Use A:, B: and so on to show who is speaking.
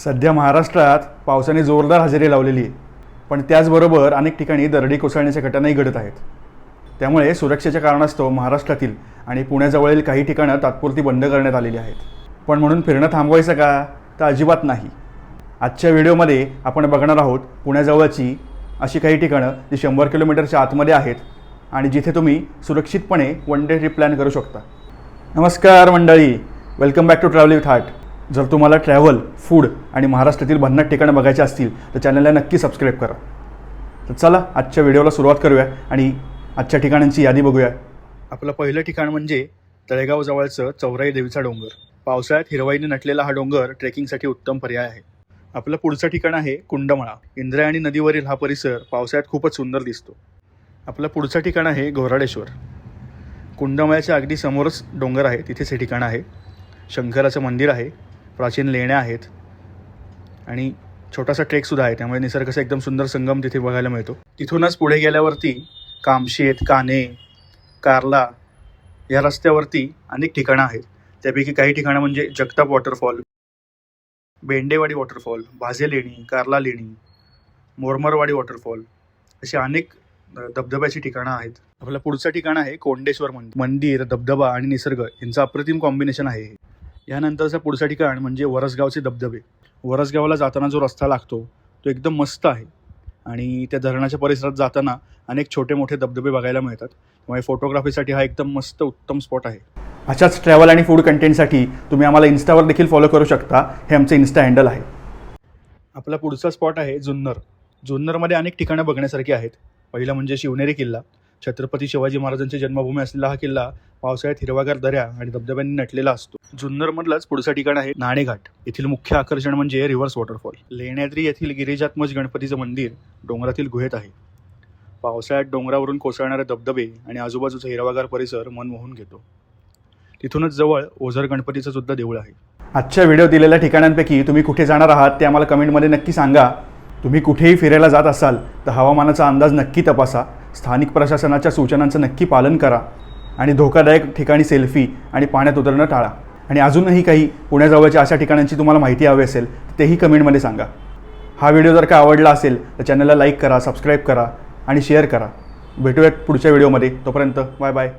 A: सध्या महाराष्ट्रात पावसाने जोरदार हजेरी लावलेली आहे, पण त्याचबरोबर अनेक ठिकाणी दरडी कोसळण्याच्या घटनाही घडत आहेत. त्यामुळे सुरक्षेच्या कारणास्तव महाराष्ट्रातील आणि पुण्याजवळील काही ठिकाणं तात्पुरती बंद करण्यात आलेली आहेत. पण म्हणून फिरणं थांबवायचं का? तर अजिबात नाही. आजच्या व्हिडिओमध्ये आपण बघणार आहोत पुण्याजवळची अशी काही ठिकाणं जी 100 किलोमीटरच्या आतमध्ये आहेत आणि जिथे तुम्ही सुरक्षितपणे वन डे ट्रिप प्लॅन करू शकता. नमस्कार मंडळी, welcome back to travel with heart. जर तुम्हाला ट्रॅव्हल, फूड आणि महाराष्ट्रातील भन्नाट ठिकाणं बघायची असतील तर चॅनलला नक्की सबस्क्राईब करा. तर चला आजच्या व्हिडिओला सुरुवात करूया आणि आजच्या ठिकाणांची यादी बघूया. आपलं पहिलं ठिकाण म्हणजे तळेगाव जवळचं चौराई देवीचा डोंगर. पावसाळ्यात हिरवाईने नटलेला हा डोंगर ट्रेकिंगसाठी उत्तम पर्याय आहे. आपलं पुढचं ठिकाण आहे कुंडमळा. इंद्रायणी नदीवरील हा परिसर पावसाळ्यात खूपच सुंदर दिसतो. आपलं पुढचं ठिकाण आहे घोराडेश्वर. कुंडमळ्याच्या अगदी समोरच डोंगर आहे, तिथेच हे ठिकाण आहे. शंकराचं मंदिर आहे, प्राचीन लेण्या आहेत आणि छोटासा ट्रेकसुद्धा आहे, त्यामुळे निसर्गाचा एकदम सुंदर संगम तिथे बघायला मिळतो. तिथूनच पुढे गेल्यावरती कामशेत, कान्हे, कार्ला या रस्त्यावरती अनेक ठिकाणं आहेत. त्यापैकी काही ठिकाणं म्हणजे जगताप वॉटरफॉल, बेंडेवाडी वॉटरफॉल, भाजे लेणी, कार्ला लेणी, मोरमरवाडी वॉटरफॉल अशी अनेक धबधब्याची ठिकाणं आहेत. आपलं पुढचं ठिकाण आहे कोंडेश्वर मंदिर, धबधबा आणि निसर्ग यांचं अप्रतिम कॉम्बिनेशन आहे. यानंतरचं पुढचं ठिकाण म्हणजे वरसगावचे धबधबे. वरसगावला जाताना जो रस्ता लागतो तो एकदम मस्त आहे आणि त्या धरणाच्या परिसरात जाताना अनेक छोटे मोठे धबधबे बघायला मिळतात. त्यामुळे फोटोग्राफीसाठी हा एकदम मस्त उत्तम स्पॉट आहे. अशाच ट्रॅव्हल आणि फूड कंटेंटसाठी तुम्ही आम्हाला इन्स्टावर देखील फॉलो करू शकता. हे आमचं इन्स्टा हँडल आहे. आपला पुढचा स्पॉट आहे जुन्नर. जुन्नरमध्ये अनेक ठिकाणं बघण्यासारखी आहेत. पहिलं म्हणजे शिवनेरी किल्ला. छत्रपती शिवाजी महाराजांची जन्मभूमी असलेला हा किल्ला पावसाळ्यात हिरवागार दऱ्या आणि धबधब्यांनी नटलेला असतो. जुन्नरमधलंच पुढचं ठिकाण आहे नाणेघाट. येथील मुख्य आकर्षण म्हणजे रिव्हर्स वॉटरफॉल. लेण्याद्री येथील गिरिजात्मज गणपतीचं मंदिर डोंगरातील गुहेत आहे. पावसाळ्यात डोंगरावरून कोसळणारे धबधबे आणि आजूबाजूचा हिरवागार परिसर मन मोहून घेतो. तिथूनच जवळ ओझर गणपतीचं सुद्धा देऊळ आहे. आजच्या व्हिडिओ दिलेल्या ठिकाणांपैकी तुम्ही कुठे जाणार आहात ते आम्हाला कमेंटमध्ये नक्की सांगा. तुम्ही कुठेही फिरायला जात असाल तर हवामानाचा अंदाज नक्की तपासा, स्थानिक प्रशासनाच्या सूचनांचं नक्की पालन करा आणि धोकादायक ठिकाणी सेल्फी आणि पाण्यात उतरणं टाळा. आणि अजूनही काही पुण्याजवळच्या अशा ठिकाणांची तुम्हाला माहिती हवी असेल तेही कमेंटमध्ये सांगा. हा व्हिडिओ जर का आवडला असेल तर चॅनलला लाईक करा, सबस्क्राईब करा आणि शेअर करा. भेटूयात पुढच्या व्हिडिओमध्ये. तोपर्यंत बाय बाय.